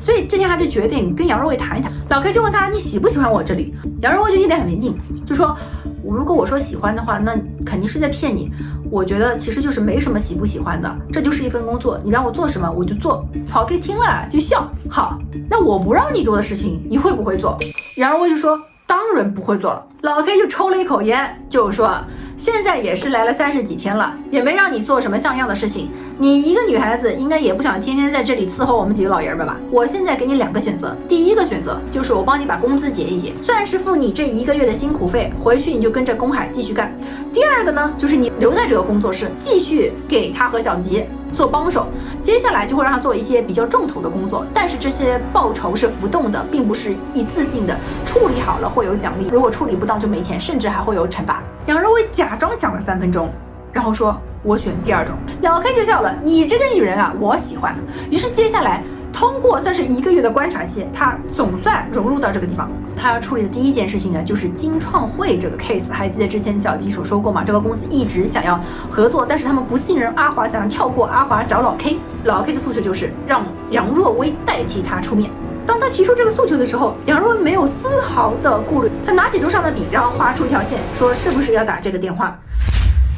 所以这天他就决定跟杨若薇谈一谈。老 K 就问他，你喜不喜欢我这里？杨若薇就一脸很没劲，就说如果我说喜欢的话，那肯定是在骗你。我觉得其实就是没什么喜不喜欢的，这就是一份工作，你让我做什么我就做。老 K 听了就笑，好，那我不让你做的事情，你会不会做？杨若薇就说当然不会做了。老 K 就抽了一口烟，就说现在也是来了30几天了，也没让你做什么像样的事情，你一个女孩子应该也不想天天在这里伺候我们几个老爷们吧？我现在给你2个选择，第一个选择就是我帮你把工资结一结，算是付你这1个月的辛苦费，回去你就跟着公海继续干。第二个呢，就是你留在这个工作室，继续给他和小吉做帮手，接下来就会让他做一些比较重头的工作，但是这些报酬是浮动的，并不是一次性的，处理好了会有奖励，如果处理不当就没钱，甚至还会有惩罚。杨若薇假装想了3分钟，然后说我选第2种。老 K 就笑了，你这个女人啊，我喜欢。于是接下来通过算是1个月的观察期，他总算融入到这个地方。他要处理的第一件事情呢，就是金创汇这个 case。还记得之前小吉所说过吗？这个公司一直想要合作，但是他们不信任阿华，想要跳过阿华找老 K。老 K 的诉求就是让杨若薇代替他出面。当他提出这个诉求的时候，杨若薇没有丝毫的顾虑，他拿起桌上的笔，然后画出一条线，说是不是要打这个电话？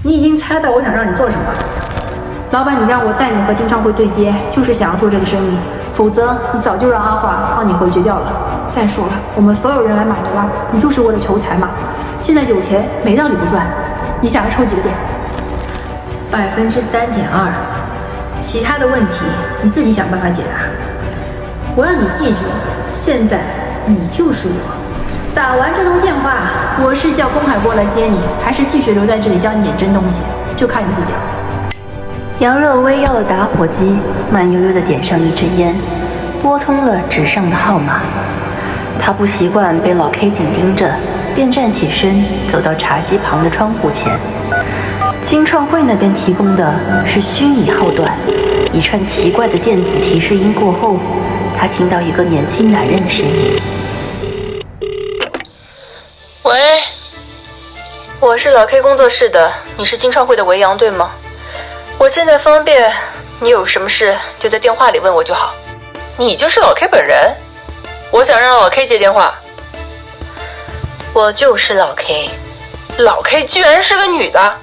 你已经猜到我想让你做什么了。老板，你让我带你和金创汇对接，就是想要做这个生意，否则你早就让阿华帮你回绝掉了。再说了，我们所有人来马尼拉，不就是为了求财吗？现在有钱没道理不赚。你想要抽几个点？3.2%，其他的问题你自己想办法解答。我让你记住，现在你就是我。打完这通电话，我是叫公海过来接你，还是继续留在这里教你点真东西，就看你自己了。杨若薇要了打火机，慢悠悠地点上一支烟，拨通了纸上的号码。她不习惯被老 K 紧盯着，便站起身，走到茶几旁的窗户前。金创汇那边提供的是虚拟号段，一串奇怪的电子提示音过后，她听到一个年轻男人的声音：“喂，我是老 K 工作室的，你是金创汇的维扬对吗？我现在方便，你有什么事就在电话里问我就好。你就是老 K 本人？我想让老 K 接电话。我就是老 K， 老 K 居然是个女的，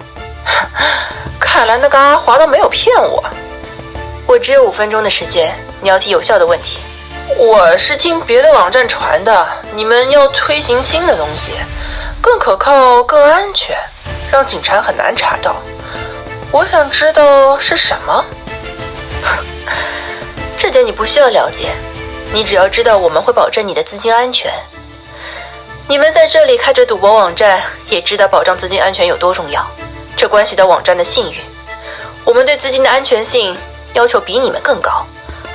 看来那个阿华都没有骗我。我只有5分钟的时间，你要提有效的问题。我是听别的网站传的，你们要推行新的东西，更可靠、更安全，让警察很难查到。我想知道是什么。这点你不需要了解，你只要知道我们会保证你的资金安全。你们在这里开着赌博网站，也知道保障资金安全有多重要，这关系到网站的信誉。我们对资金的安全性要求比你们更高，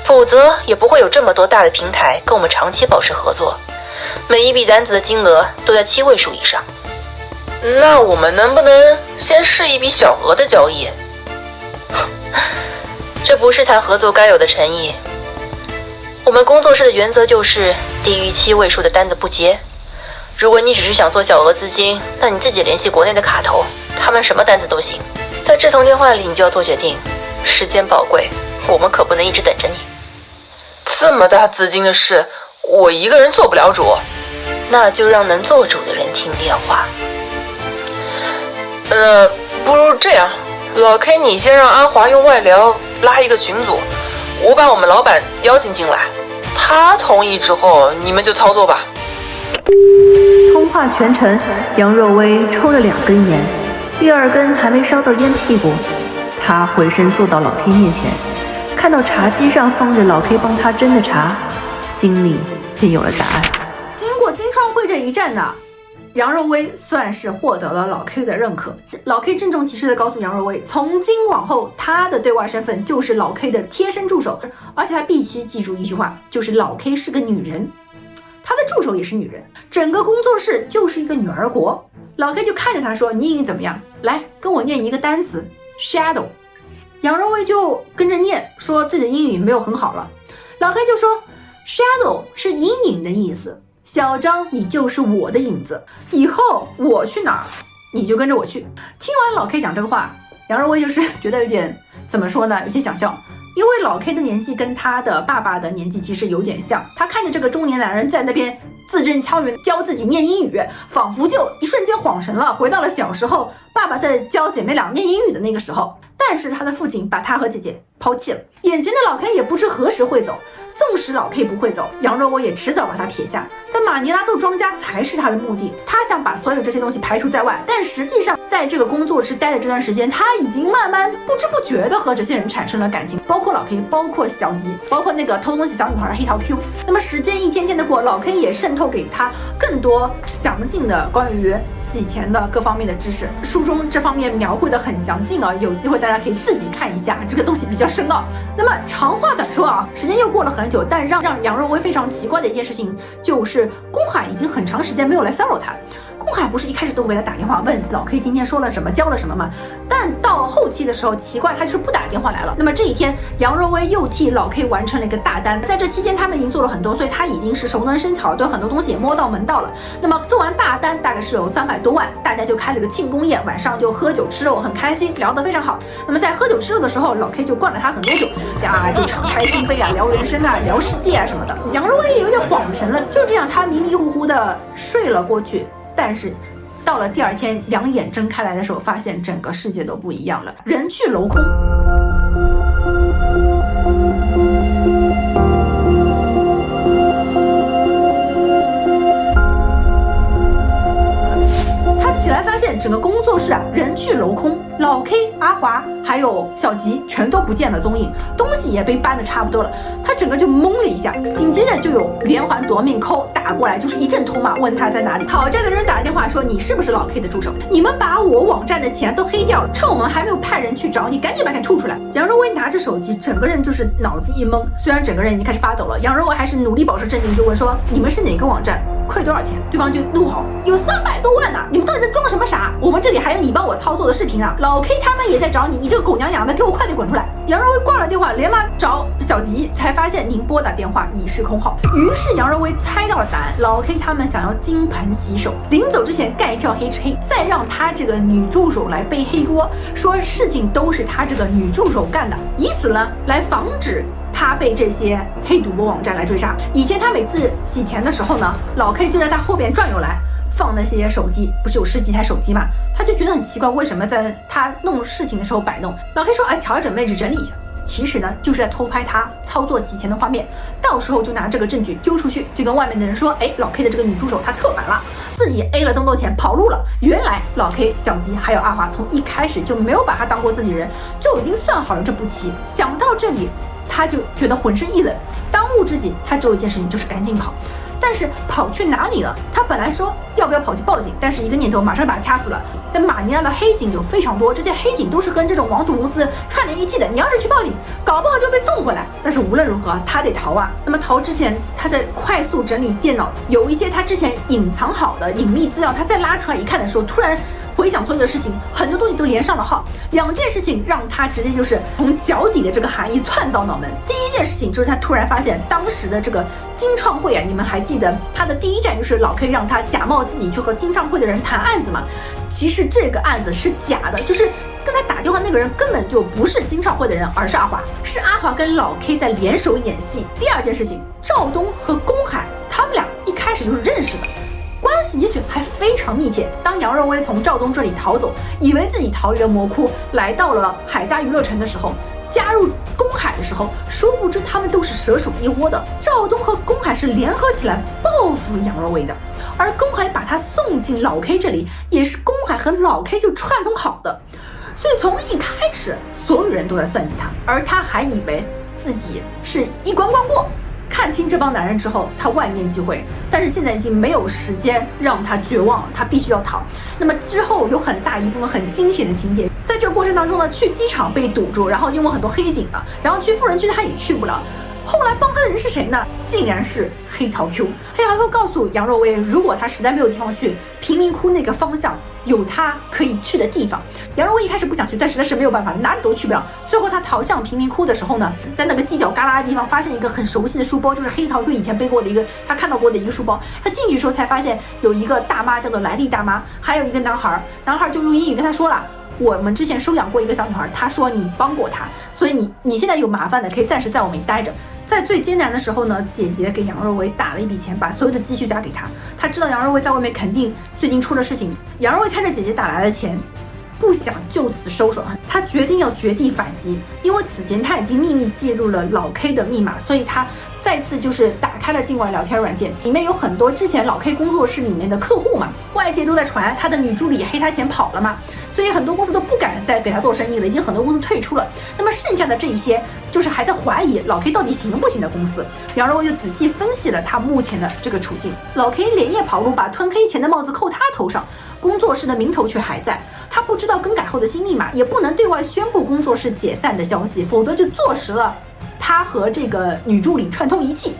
否则也不会有这么多大的平台跟我们长期保持合作，每一笔单子的金额都在7位数以上。那我们能不能先试一笔小额的交易？这不是谈合作该有的诚意。我们工作室的原则就是低于7位数的单子不接。如果你只是想做小额资金，那你自己联系国内的卡头，他们什么单子都行。在这通电话里你就要做决定，时间宝贵，我们可不能一直等着你。这么大资金的事，我一个人做不了主。那就让能做主的人听电话。不如这样，老 K 你先让阿华用外聊拉一个群组，我把我们老板邀请进来，他同意之后你们就操作吧。通话全程，杨若薇抽了2根烟，第2根还没烧到烟屁股。她回身坐到老 K 面前，看到茶几上放着老 K 帮她斟的茶，心里便有了答案。经过金创汇这一战呢，杨若薇算是获得了老 K 的认可。老 K 郑重其事地告诉杨若薇，从今往后他的对外身份就是老 K 的贴身助手，而且他必须记住一句话，就是老 K 是个女人，他的助手也是女人，整个工作室就是一个女儿国。老 K 就看着他说，你英语怎么样？来跟我念一个单词 shadow。 杨若薇就跟着念，说自己的英语没有很好了。老 K 就说， shadow 是阴影的意思，小张你就是我的影子，以后我去哪儿你就跟着我去。听完老 K 讲这个话，杨若薇就是觉得有点怎么说呢，有些想笑。因为老 K 的年纪跟他的爸爸的年纪其实有点像，他看着这个中年男人在那边字正腔圆教自己念英语，仿佛就一瞬间恍神了，回到了小时候爸爸在教姐妹俩念英语的那个时候。但是他的父亲把他和姐姐抛弃了，眼前的老 K 也不知何时会走，纵使老 K 不会走，杨若薇也迟早把他撇下，在马尼拉做庄家才是他的目的。他想把所有这些东西排除在外，但实际上在这个工作室待的这段时间，他已经慢慢不知不觉的和这些人产生了感情，包括老 K， 包括小吉，包括那个偷东西小女孩黑桃 Q。那么时间一天天的过，老 K 也渗透给他更多详尽的关于洗钱的各方面的知识，书中这方面描绘的很详尽啊，有机会大家可以自己看一下，这个东西比较深奥。那么长话短说啊，时间又过了很久，但让杨若薇非常奇怪的一件事情就是公海已经很长时间没有来骚扰他。公海不是一开始都给他打电话问老 K 今天说了什么教了什么吗？但到后期的时候奇怪他就是不打电话来了。那么这一天杨若薇又替老 K 完成了一个大单，在这期间他们已经做了很多，所以他已经是熟能生巧，对很多东西也摸到门道了。那么做完大单大概是有300多万，大家就开了个庆功宴，晚上就喝酒吃肉，很开心，聊得非常好。那么在喝酒吃肉的时候，老 K 就灌了他很多酒呀，就敞开心扉啊，聊人生啊，聊世界啊什么的。杨若薇也有点恍神了，就这样他迷迷糊糊的睡了过去。但是到了第二天两眼睁开来的时候，发现整个世界都不一样了，人去楼空。他起来发现整个工作室啊人去楼空，老 K、阿华还有小吉全都不见了踪影，东西也被搬得差不多了，他整个就懵了一下。紧接着就有连环夺命 call 打过来，就是一阵痛骂，问他在哪里。讨债的人打电话说，你是不是老 K 的助手？你们把我网站的钱都黑掉了，趁我们还没有派人去找你，赶紧把钱吐出来。杨若薇拿着手机，整个人就是脑子一懵，虽然整个人已经开始发抖了，杨若薇还是努力保持镇定，就问说，你们是哪个网站？亏多少钱？对方就怒吼，有300多万呢！你们到底在装什么傻？我们这里还有你帮我操作的视频啊！老 K 他们也在找你，你这个狗娘养的，给我快点滚出来！杨若薇挂了电话，连忙找小吉，才发现您拨打电话已是空号。于是杨若薇猜到了答案，老 K 他们想要金盆洗手，临走之前干一票黑吃黑，再让他这个女助手来背黑锅，说事情都是他这个女助手干的，以此呢来防止他被这些黑赌博网站来追杀。以前他每次洗钱的时候呢，老 K 就在他后边转悠来放那些手机，不是有10几台手机嘛，他就觉得很奇怪，为什么在他弄事情的时候摆弄。老 K 说，哎，调整位置整理一下，其实呢就是在偷拍他操作洗钱的画面，到时候就拿这个证据丢出去，就跟外面的人说，哎，老 K 的这个女助手她策反了，自己 A 了这么多钱跑路了。原来老 K、小吉还有阿华从一开始就没有把他当过自己人，就已经算好了这步棋。想到这里他就觉得浑身一冷，当务之急他只有一件事情，就是赶紧跑。但是跑去哪里了？他本来说要不要跑去报警，但是一个念头马上把他掐死了。在马尼拉的黑警有非常多，这些黑警都是跟这种网赌公司串联一气的，你要是去报警，搞不好就被送回来。但是无论如何他得逃啊。那么逃之前他在快速整理电脑，有一些他之前隐藏好的隐秘资料，他再拉出来一看的时候，突然回想所有的事情，很多东西都连上了号。2件事情让他直接就是从脚底的这个寒意窜到脑门。第一件事情就是他突然发现当时的这个金创会啊，你们还记得他的第一站就是老 K 让他假冒自己去和金创会的人谈案子嘛？其实这个案子是假的，就是跟他打电话那个人根本就不是金创会的人，而是阿华，是阿华跟老 K 在联手演戏。第二件事情，赵东和公海他们俩一开始就是认识的，关系也许还非常密切。当杨若薇从赵东这里逃走，以为自己逃离了魔窟，来到了海家娱乐城的时候，加入公海的时候，殊不知他们都是蛇手一窝的。赵东和公海是联合起来报复杨若薇的，而公海把他送进老 K 这里，也是公海和老 K 就串通好的。所以从一开始，所有人都在算计他，而他还以为自己是一关关过。看清这帮男人之后，他万念俱灰，但是现在已经没有时间让他绝望了，他必须要逃。那么之后有很大一部分很惊险的情节，在这个过程当中呢，去机场被堵住，然后因为很多黑警了，然后去富人区他也去不了。后来帮他的人是谁呢？竟然是黑桃 Q。黑桃 Q 告诉杨若薇，如果他实在没有地方去，贫民窟那个方向有他可以去的地方。杨若薇一开始不想去，但实在是没有办法，哪里都去不了。最后他逃向贫民窟的时候呢，在那个犄角旮旯的地方发现一个很熟悉的书包，就是黑桃 Q 以前背过的一个他看到过的一个书包。他进去时候才发现有一个大妈叫做莱利大妈，还有一个男孩就用英语跟他说了，我们之前收养过一个小女孩，她说你帮过她，所以你现在有麻烦的可以暂时在我们待着。在最艰难的时候呢，姐姐给杨若薇打了一笔钱，把所有的积蓄打给她。她知道杨若薇在外面肯定最近出了事情，杨若薇看着姐姐打来的钱，不想就此收手，他决定要绝地反击。因为此前他已经秘密介入了老 K 的密码，所以他再次就是打开了境外聊天软件，里面有很多之前老 K 工作室里面的客户嘛，外界都在传他的女助理黑他钱跑了嘛，所以很多公司都不敢再给他做生意了，已经很多公司退出了。那么剩下的这一些就是还在怀疑老 K 到底行不行的公司，杨若薇就仔细分析了他目前的这个处境。老 K 连夜跑路，把吞黑钱的帽子扣他头上，工作室的名头却还在。他不知道更改后的新密码，也不能对外宣布工作室解散的消息，否则就坐实了他和这个女助理串通一气，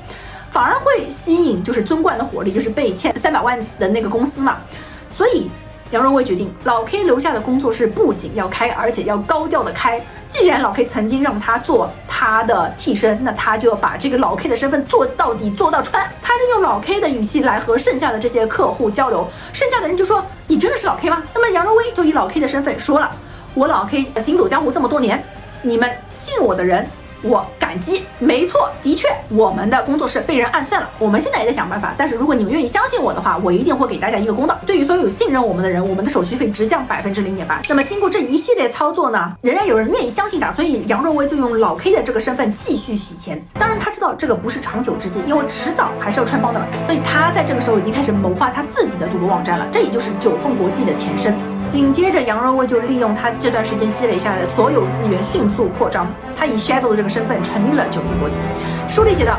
反而会吸引就是尊冠的火力，就是被欠300万的那个公司嘛。所以杨若薇决定，老 K 留下的工作室不仅要开，而且要高调的开。既然老 K 曾经让他做他的替身，那他就要把这个老 K 的身份做到底，做到穿。他就用老 K 的语气来和剩下的这些客户交流，剩下的人就说：“你真的是老 K 吗？”那么杨若薇就以老 K 的身份说了：“我老 K 行走江湖这么多年，你们信我的人，我感激。没错，的确，我们的工作室被人暗算了，我们现在也在想办法。但是如果你们愿意相信我的话，我一定会给大家一个公道。对于所有信任我们的人，我们的手续费直降0.8%。那么经过这一系列操作呢，仍然有人愿意相信他，所以杨若薇就用老 K 的这个身份继续洗钱。当然他知道这个不是长久之计，因为迟早还是要穿帮的嘛，所以他在这个时候已经开始谋划他自己的赌博网站了，这也就是九凤国际的前身。紧接着，杨若薇就利用他这段时间积累下来的所有资源，迅速扩张。他以 Shadow 的这个身份成立了九凤国际。书里写道，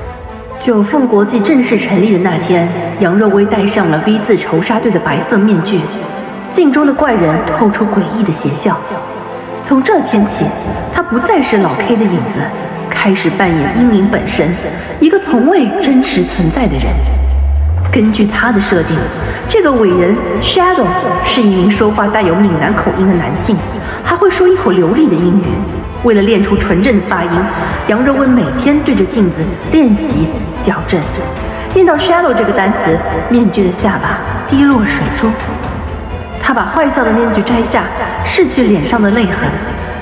九凤国际正式成立的那天，杨若薇戴上了 V 字仇杀队的白色面具，镜中的怪人透出诡异的邪笑。从这天起，他不再是老 K 的影子，开始扮演阴灵本身，一个从未真实存在的人。根据他的设定，这个伟人 Shadow 是一名说话带有闽南口音的男性，还会说一口流利的英语。为了练出纯正的发音，杨若薇每天对着镜子练习矫正。念到 Shadow 这个单词，面具的下巴滴落水珠。他把坏笑的面具摘下，拭去脸上的泪痕。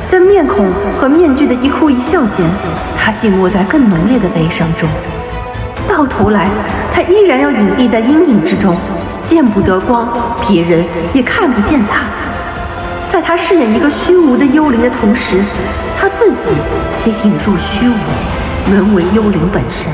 在面孔和面具的一哭一笑间，他静卧在更浓烈的悲伤中。到头来，他依然要隐匿在阴影之中，见不得光，别人也看不见他。在他饰演一个虚无的幽灵的同时，他自己也引入虚无，沦为幽灵本身。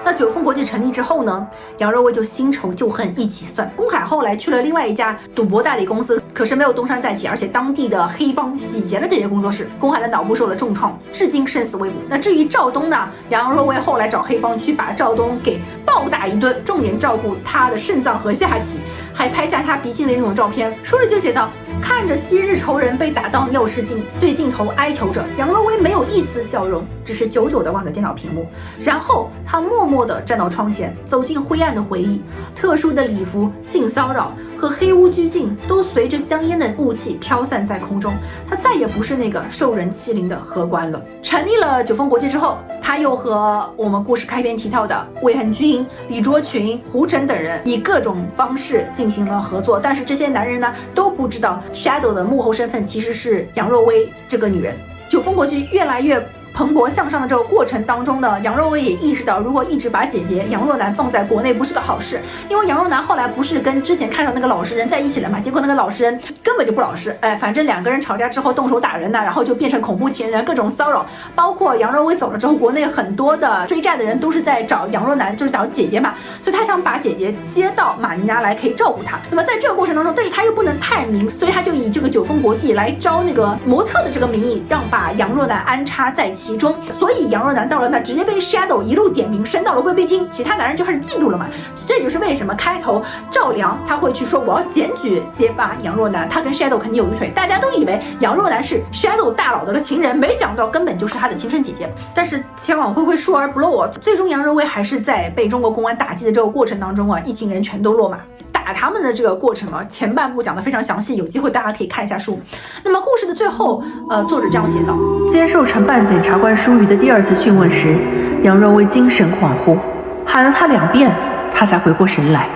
那九凤国际成立之后呢，杨若薇就新仇旧恨一起算。龚海后来去了另外一家赌博代理公司，可是没有东山再起，而且当地的黑帮洗劫了这些工作室，龚海的脑部受了重创，至今生死未卜。那至于赵东呢，杨若薇后来找黑帮去把赵东给暴打一顿，重点照顾他的肾脏和下体，还拍下他鼻青脸肿的照片。书里就写道，看着昔日仇人被打到尿失禁，对镜头哀求着，杨若薇没有一丝笑容，只是久久地望着电脑屏幕。然后他默默地站到窗前，走进灰暗的回忆，特殊的礼服、性骚扰和黑屋拘禁都随着香烟的雾气飘散在空中。他再也不是那个受人欺凌的荷官了。成立了九凤国际之后，他又和我们故事开篇提到的魏恒军、李卓群、胡晨等人以各种方式进行了合作，但是这些男人呢都不知道 Shadow 的幕后身份其实是杨若薇这个女人。九凤国际越来越蓬勃向上的这个过程当中呢，杨若薇也意识到，如果一直把姐姐杨若楠放在国内不是个好事，因为杨若楠后来不是跟之前看到那个老实人在一起了嘛，结果那个老实人根本就不老实，反正两个人吵架之后动手打人呢，然后就变成恐怖情人，各种骚扰，包括杨若薇走了之后，国内很多的追债的人都是在找杨若楠，就是找姐姐嘛，所以他想把姐姐接到马尼拉来，可以照顾她。那么在这个过程当中，但是他又不能太明，所以他就以这个九凤国际来招那个模特的这个名义，让把杨若楠安插在其中。所以杨若楠到了那，直接被 Shadow 一路点名升到了贵宾厅，其他男人就开始嫉妒了嘛。这就是为什么开头赵良他会去说我要检举揭发杨若楠，他跟 Shadow 肯定有一腿，大家都以为杨若楠是 Shadow 大佬的情人，没想到根本就是他的亲生姐姐。但是前往会不会疏而不漏啊？最终杨若薇还是在被中国公安打击的这个过程当中啊，一群人全都落马。打打他们的这个过程啊，前半部讲的非常详细，有机会大家可以看一下书。那么故事的最后，作者这样写道：接受承办检察官舒瑜的第2次讯问时，杨若薇精神恍惚，喊了他2遍，他才回过神来。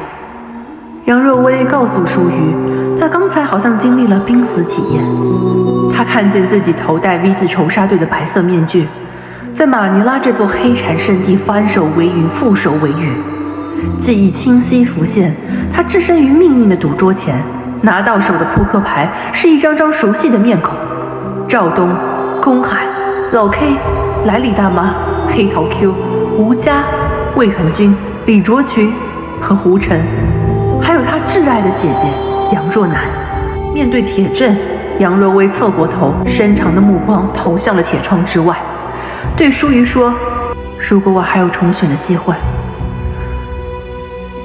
杨若薇告诉舒瑜，他刚才好像经历了濒死体验。他看见自己头戴 V 字仇杀队的白色面具，在马尼拉这座黑产圣地翻手为云，覆手为雨。记忆清晰浮现，他置身于命运的赌桌前，拿到手的扑克牌是一张张熟悉的面孔：赵东、公海、老 K、莱里大妈、黑桃 Q、吴佳、魏恒军、李卓群和胡晨，还有他挚爱的姐姐杨若楠。面对铁证，杨若薇侧过头，深长的目光投向了铁窗之外，对舒瑜说：如果我还有重选的机会，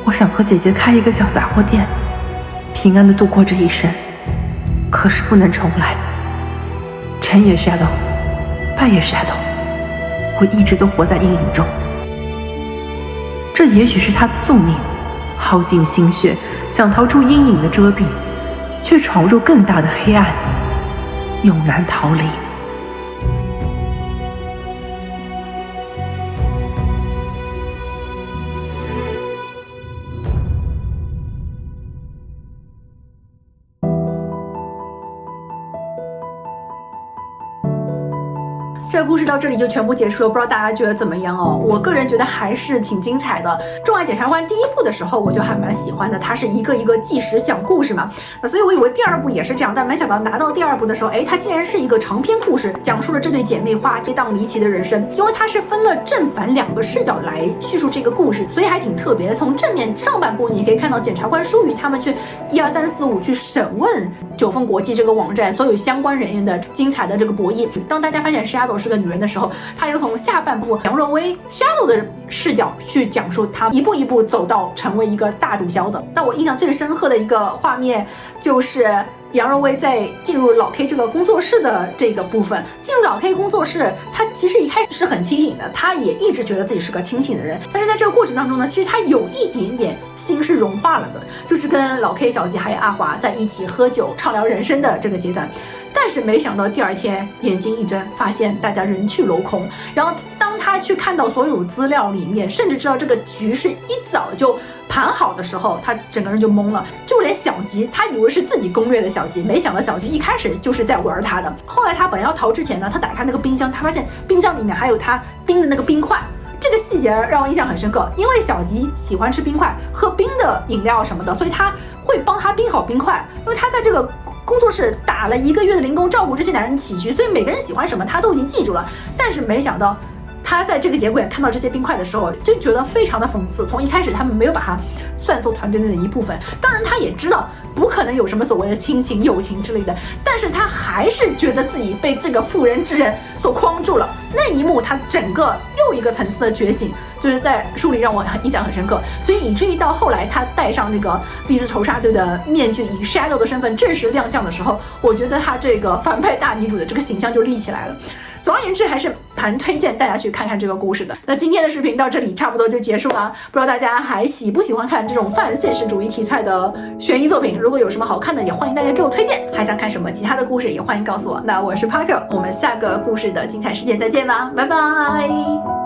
我想和姐姐开一个小杂货店，平安地度过这一生。可是不能重来，成也 shadow， 败也 shadow， 我一直都活在阴影中。这也许是他的宿命，耗尽心血想逃出阴影的遮蔽，却闯入更大的黑暗，永难逃离。这个故事到这里就全部结束了，不知道大家觉得怎么样哦？我个人觉得还是挺精彩的。重案检察官第1部的时候，我就还蛮喜欢的，它是一个一个纪实小故事嘛，所以我以为第2部也是这样，但没想到拿到第2部的时候，它竟然是一个长篇故事，讲述了这对姐妹花跌宕离奇的人生。因为它是分了正反2个视角来叙述这个故事，所以还挺特别的。从正面上半部，你可以看到检察官舒瑜他们去1、2、3、4、5去审问九份国际这个网站所有相关人员的精彩的这个博弈。当大家发现 Shadow 是个女人的时候，他又从下半部杨若薇 Shadow 的视角去讲述她一步一步走到成为一个大毒枭的。但我印象最深刻的一个画面就是杨若薇在进入老 K 这个工作室的这个部分。进入老 K 工作室，她其实一开始是很清醒的，她也一直觉得自己是个清醒的人，但是在这个过程当中呢，其实她有一点点心是融化了的，就是跟老 K 小吉还有阿华在一起喝酒畅聊人生的这个阶段。但是没想到第2天眼睛一睁，发现大家人去楼空。然后当他去看到所有资料里面，甚至知道这个局势一早就盘好的时候，他整个人就懵了。就连小吉，他以为是自己攻略的小吉，没想到小吉一开始就是在玩他的。后来他本来要逃之前呢，他打开那个冰箱，他发现冰箱里面还有他冰的那个冰块。这个细节让我印象很深刻，因为小吉喜欢吃冰块，喝冰的饮料什么的，所以他会帮他冰好冰块。因为他在这个工作室打了1个月的零工，照顾这些男人起居，所以每个人喜欢什么他都已经记住了。但是没想到他在这个节骨眼看到这些冰块的时候，就觉得非常的讽刺。从一开始他们没有把他算作团队内的一部分，当然他也知道不可能有什么所谓的亲情友情之类的，但是他还是觉得自己被这个妇人之仁所框住了。那一幕他整个又一个层次的觉醒，就是在书里让我印象很深刻。所以以至于到后来他戴上那个 V 字仇杀队的面具，以 Shadow 的身份正式亮相的时候，我觉得他这个反派大女主的这个形象就立起来了。总而言之，还是蛮推荐大家去看看这个故事的。那今天的视频到这里差不多就结束了，不知道大家还喜不喜欢看这种泛现实主义题材的悬疑作品？如果有什么好看的，也欢迎大家给我推荐。还想看什么其他的故事，也欢迎告诉我。那我是 Parker， 我们下个故事的精彩世界再见吧，拜拜。